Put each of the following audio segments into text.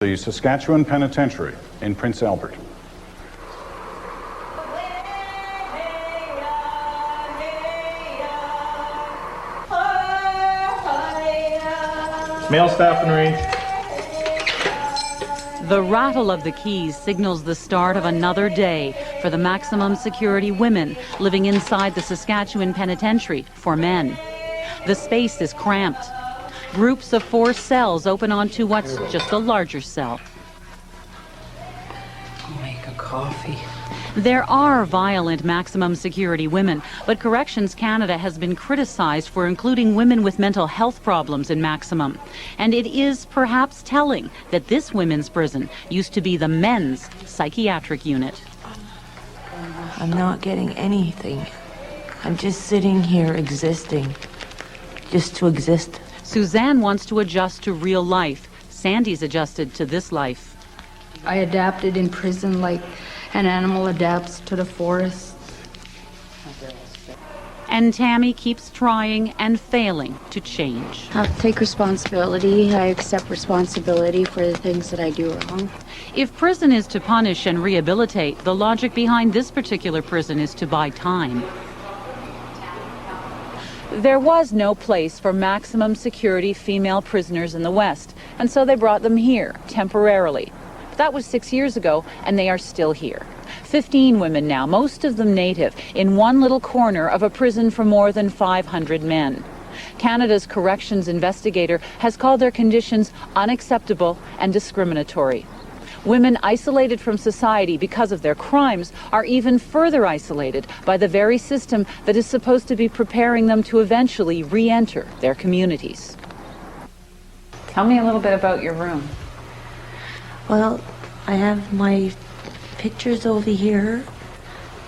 The Saskatchewan Penitentiary in Prince Albert. Male staff in range. The rattle of the keys signals the start of another day for the maximum security women living inside the Saskatchewan Penitentiary for men. The space is cramped. Groups of 4 cells open onto what's just a larger cell. I'll make a coffee. There are violent maximum security women, but Corrections Canada has been criticized for including women with mental health problems in maximum. And it is perhaps telling that this women's prison used to be the men's psychiatric unit. I'm not getting anything. I'm just sitting here existing, just to exist. Suzanne wants to adjust to real life. Sandy's adjusted to this life. I adapted in prison like an animal adapts to the forest. And Tammy keeps trying and failing to change. I'll take responsibility. I accept responsibility for the things that I do wrong. If prison is to punish and rehabilitate, the logic behind this particular prison is to buy time. There was no place for maximum security female prisoners in the West, and so they brought them here, temporarily. But that was 6 years ago, and they are still here. 15 women now, most of them native, in one little corner of a prison for more than 500 men. Canada's corrections investigator has called their conditions unacceptable and discriminatory. Women isolated from society because of their crimes are even further isolated by the very system that is supposed to be preparing them to eventually re-enter their communities. Tell me a little bit about your room. Well, I have my pictures over here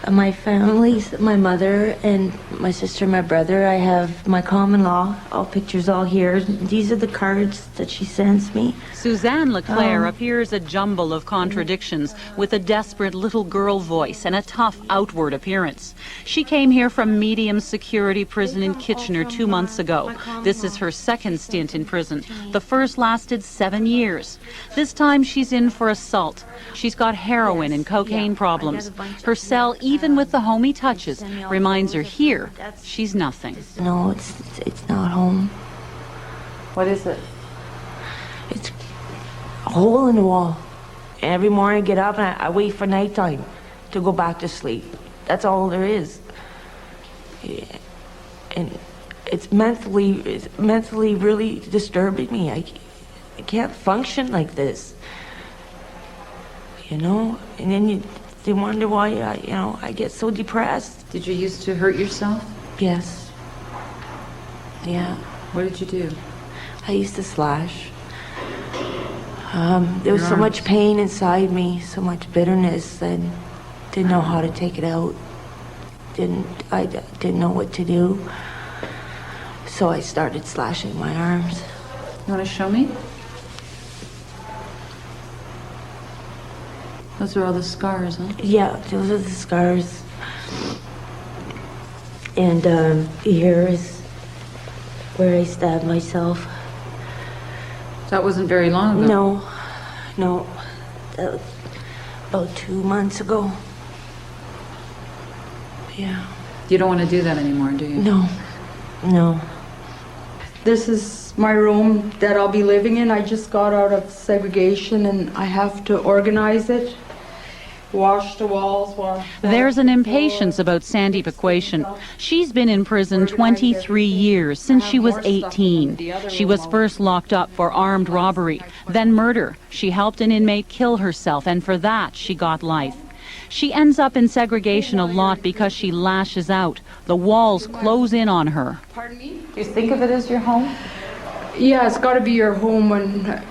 of my families, my mother and my sister and my brother. I have my common law, all pictures all here. These are the cards that she sends me. Suzanne Leclerc appears a jumble of contradictions with a desperate little girl voice and a tough outward appearance. She came here from medium security prison in Kitchener 2 months ago. This is her second stint in prison. The first lasted 7 years. This time she's in for assault. She's got heroin and cocaine problems. Her cell, even with the homey touches, reminds her here she's nothing. No, it's not home. What is it? It's a hole in the wall. And every morning I get up and I wait for nighttime to go back to sleep. That's all there is. Yeah. And it's mentally really disturbing me. I can't function like this. You know? And then they wonder why I get so depressed. Did you used to hurt yourself? Yes. Yeah. What did you do? I used to slash. There was so much pain inside me, so much bitterness, and didn't know how to take it out. I didn't know what to do. So I started slashing my arms. You want to show me? Those are all the scars, huh? Yeah, those are the scars. And here is where I stabbed myself. That wasn't very long ago. No. That was about 2 months ago. Yeah. You don't want to do that anymore, do you? No. This is my room that I'll be living in. I just got out of segregation and I have to organize it. Wash the walls. There's an impatience about Sandy Bequation. She's been in prison 23 years, since she was 18. She was first locked up for armed robbery, then murder. She helped an inmate kill herself, and for that she got life. She ends up in segregation a lot because she lashes out. The walls close in on her. Pardon me? Do you think of it as your home? Yeah, it's got to be your home when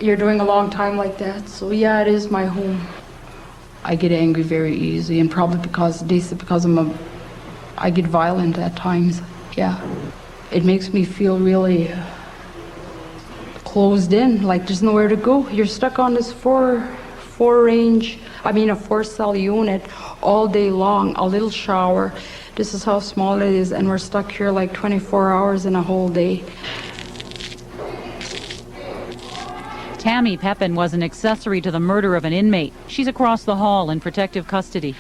you're doing a long time like that. So yeah, it is my home. I get angry very easily, and probably because I get violent at times. Yeah, it makes me feel really closed in, like there's nowhere to go. You're stuck on this four cell unit all day long. A little shower. This is how small it is, and we're stuck here like 24 hours in a whole day. Tammy Pepin was an accessory to the murder of an inmate. She's across the hall in protective custody.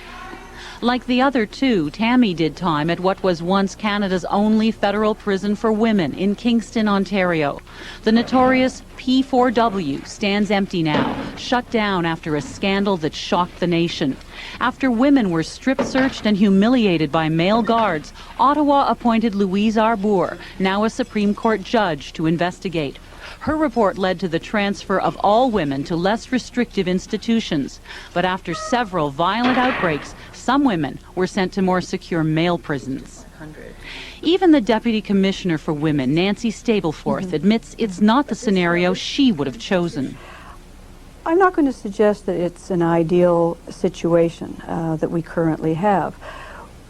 Like the other two, Tammy did time at what was once Canada's only federal prison for women in Kingston, Ontario. The notorious P4W stands empty now, shut down after a scandal that shocked the nation. After women were strip-searched and humiliated by male guards, Ottawa appointed Louise Arbour, now a Supreme Court judge, to investigate. Her report led to the transfer of all women to less restrictive institutions. But after several violent outbreaks, some women were sent to more secure male prisons. Even the Deputy Commissioner for Women, Nancy Stapleforth, admits it's not the scenario she would have chosen. I'm not going to suggest that it's an ideal situation that we currently have.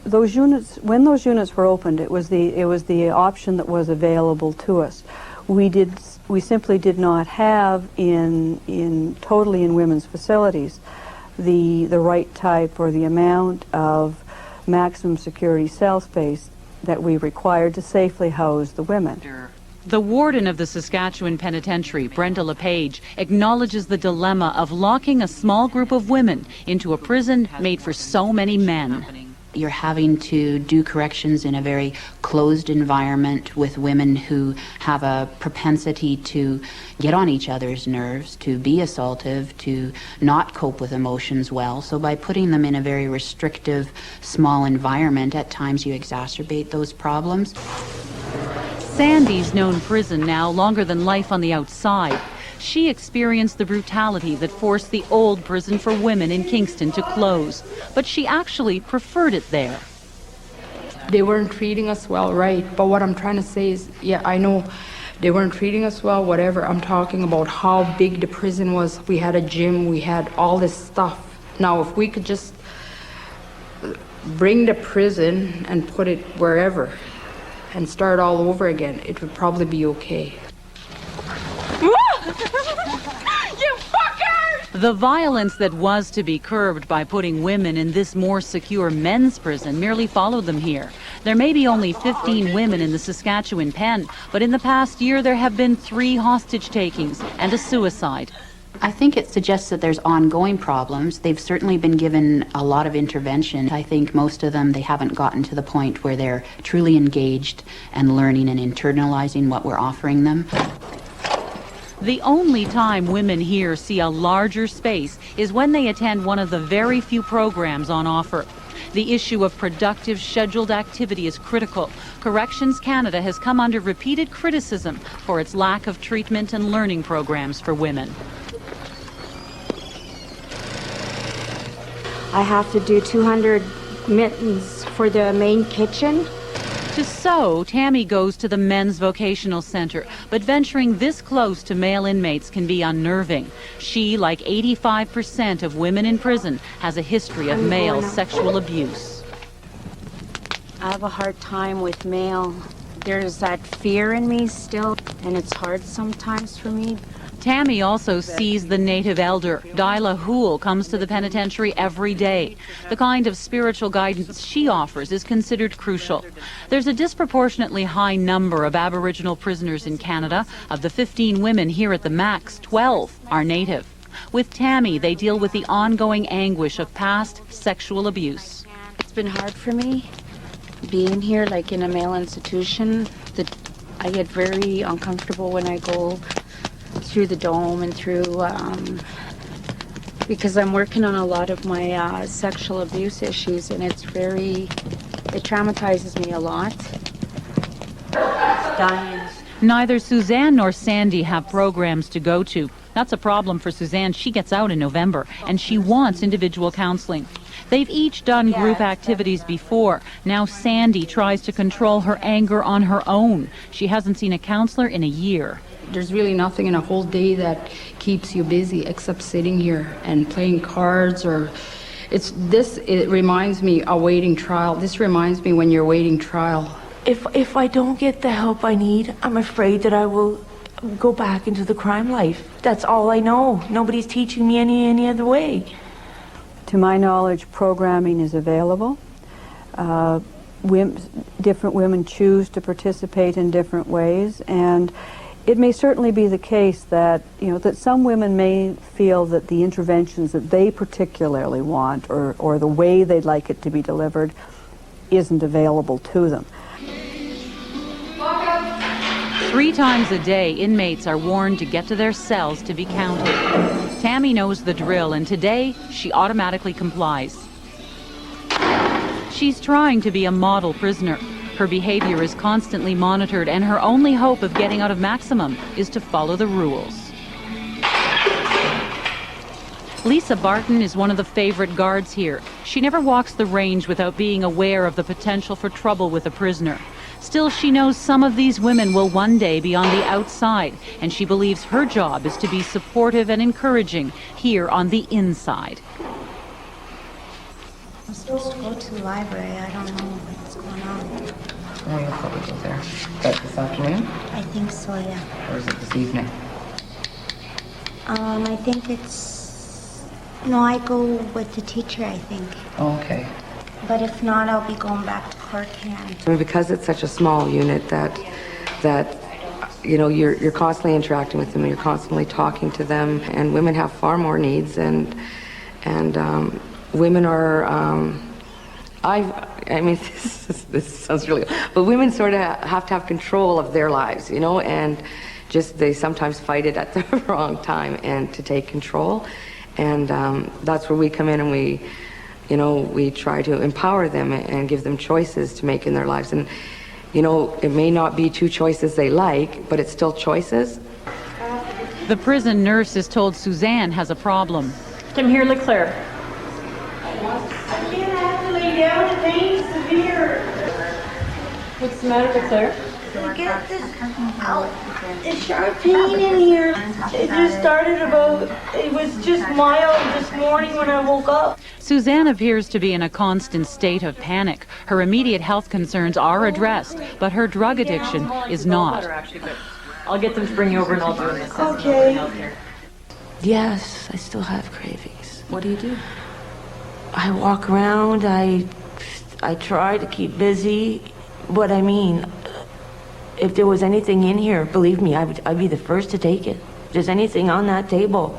Those units, when those units were opened, it was the option that was available to us. We simply did not have totally in women's facilities the right type or the amount of maximum security cell space that we required to safely house the women. The warden of the Saskatchewan Penitentiary, Brenda LePage, acknowledges the dilemma of locking a small group of women into a prison made for so many men. You're having to do corrections in a very closed environment with women who have a propensity to get on each other's nerves, to be assaultive, to not cope with emotions well. So by putting them in a very restrictive, small environment, at times you exacerbate those problems. Sandy's known prison now longer than life on the outside. She experienced the brutality that forced the old prison for women in Kingston to close, but she actually preferred it there. They weren't treating us well, right? But what I'm trying to say is, yeah, I know they weren't treating us well, whatever. I'm talking about how big the prison was. We had a gym, we had all this stuff. Now, if we could just bring the prison and put it wherever and start all over again, it would probably be okay. You fucker! The violence that was to be curbed by putting women in this more secure men's prison merely followed them here. There may be only 15 women in the Saskatchewan Penn, but in the past year there have been 3 hostage takings and a suicide. I think it suggests that there's ongoing problems. They've certainly been given a lot of intervention. I think most of them, they haven't gotten to the point where they're truly engaged and learning and internalizing what we're offering them. The only time women here see a larger space is when they attend one of the very few programs on offer. The issue of productive scheduled activity is critical. Corrections Canada has come under repeated criticism for its lack of treatment and learning programs for women. I have to do 200 mittens for the main kitchen. To sew, Tammy goes to the Men's Vocational Centre, but venturing this close to male inmates can be unnerving. She, like 85% of women in prison, has a history of male sexual abuse. I have a hard time with male. There's that fear in me still, and it's hard sometimes for me. Tammy also sees the native elder. Dyla Hoole comes to the penitentiary every day. The kind of spiritual guidance she offers is considered crucial. There's a disproportionately high number of Aboriginal prisoners in Canada. Of the 15 women here at the Max, 12 are native. With Tammy, they deal with the ongoing anguish of past sexual abuse. It's been hard for me being here, like in a male institution. I get very uncomfortable when I go through the dome and through, because I'm working on a lot of my sexual abuse issues, and it traumatizes me a lot. Neither Suzanne nor Sandy have programs to go to. That's a problem for Suzanne. She gets out in November, and she wants individual counseling. They've each done group activities before. Now Sandy tries to control her anger on her own. She hasn't seen a counselor in a year. There's really nothing in a whole day that keeps you busy except sitting here and playing cards, or it reminds me awaiting trial. This reminds me when you're waiting trial. If I don't get the help I need, I'm afraid that I will go back into the crime life. That's all I know. Nobody's teaching me any other way. To my knowledge, programming is available. Different women choose to participate in different ways, and It may certainly be the case that, that some women may feel that the interventions that they particularly want or the way they'd like it to be delivered isn't available to them. 3 times a day, inmates are warned to get to their cells to be counted. Tammy knows the drill, and today she automatically complies. She's trying to be a model prisoner. Her behavior is constantly monitored, and her only hope of getting out of maximum is to follow the rules. Lisa Barton is one of the favorite guards here. She never walks the range without being aware of the potential for trouble with a prisoner. Still, she knows some of these women will one day be on the outside, and she believes her job is to be supportive and encouraging here on the inside. I'm supposed to go to the library. I don't know what's going on. Oh, you'll probably go there. Is that this afternoon? I think so, yeah. Or is it this evening? I think it's... No, I go with the teacher, I think. Oh, okay. But if not, I'll be going back to court camp. Because it's such a small unit that you're constantly interacting with them, you're constantly talking to them, and women have far more needs, and women are this sounds really, but women sort of have to have control of their lives, and just they sometimes fight it at the wrong time and to take control, and that's where we come in and we try to empower them and give them choices to make in their lives. And, it may not be 2 choices they like, but it's still choices. The prison nurse is told Suzanne has a problem. Come here, Leclerc. I can't have to lay down. The pain's severe. What's the matter, Leclerc? I get this sharp pain in here. It just started it was just mild this morning when I woke up. Suzanne appears to be in a constant state of panic. Her immediate health concerns are addressed, but her drug addiction is not. I'll get them to bring you over and I'll do this. Okay. Yes, I still have cravings. What do you do? I walk around, I try to keep busy, but if there was anything in here, believe me, I'd be the first to take it. If there's anything on that table,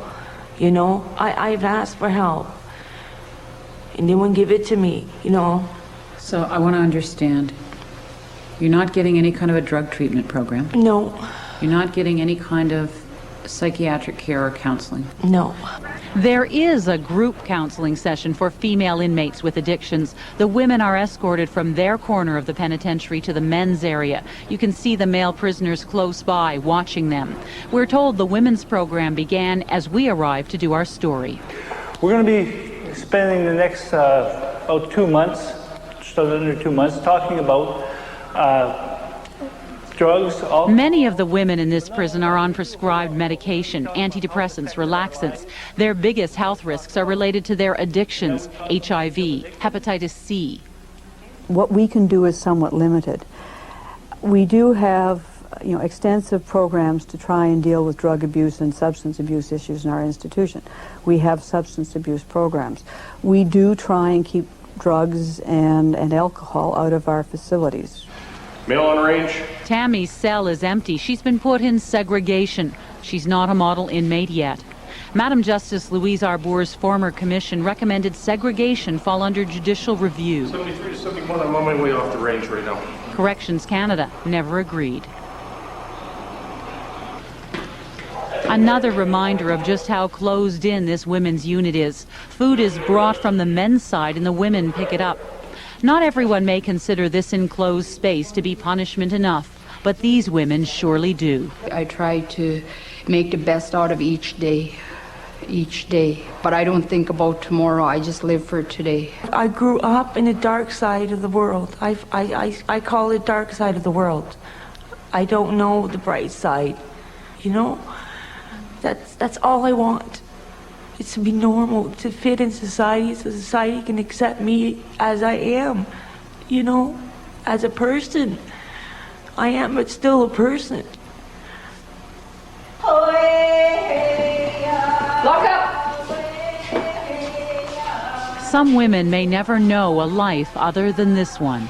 I've asked for help, and they wouldn't give it to me, So I want to understand, you're not getting any kind of a drug treatment program? No. You're not getting any kind of psychiatric care or counseling? No. There is a group counseling session for female inmates with addictions. The women are escorted from their corner of the penitentiary to the men's area. You can see the male prisoners close by watching them. We're told the women's program began as we arrived to do our story. We're going to be spending the next about 2 months, just under 2 months, talking about drugs. Many of the women in this prison are on prescribed medication, antidepressants, relaxants. Their biggest health risks are related to their addictions, HIV, hepatitis C. What we can do is somewhat limited. We do have extensive programs to try and deal with drug abuse and substance abuse issues in our institution. We have substance abuse programs. We do try and keep drugs and alcohol out of our facilities. Male on range. Tammy's cell is empty. She's been put in segregation. She's not a model inmate yet. Madam Justice Louise Arbour's former commission recommended segregation fall under judicial review. 73 to 71, I'm on my way off the range right now. Corrections Canada never agreed. Another reminder of just how closed in this women's unit is. Food is brought from the men's side and the women pick it up. Not everyone may consider this enclosed space to be punishment enough, but these women surely do. I try to make the best out of each day, but I don't think about tomorrow. I just live for today. I grew up in the dark side of the world. I call it dark side of the world. I don't know the bright side, That's all I want. It's to be normal, to fit in society so society can accept me as I am, as a person. I am, but still a person. Lock up! Some women may never know a life other than this one.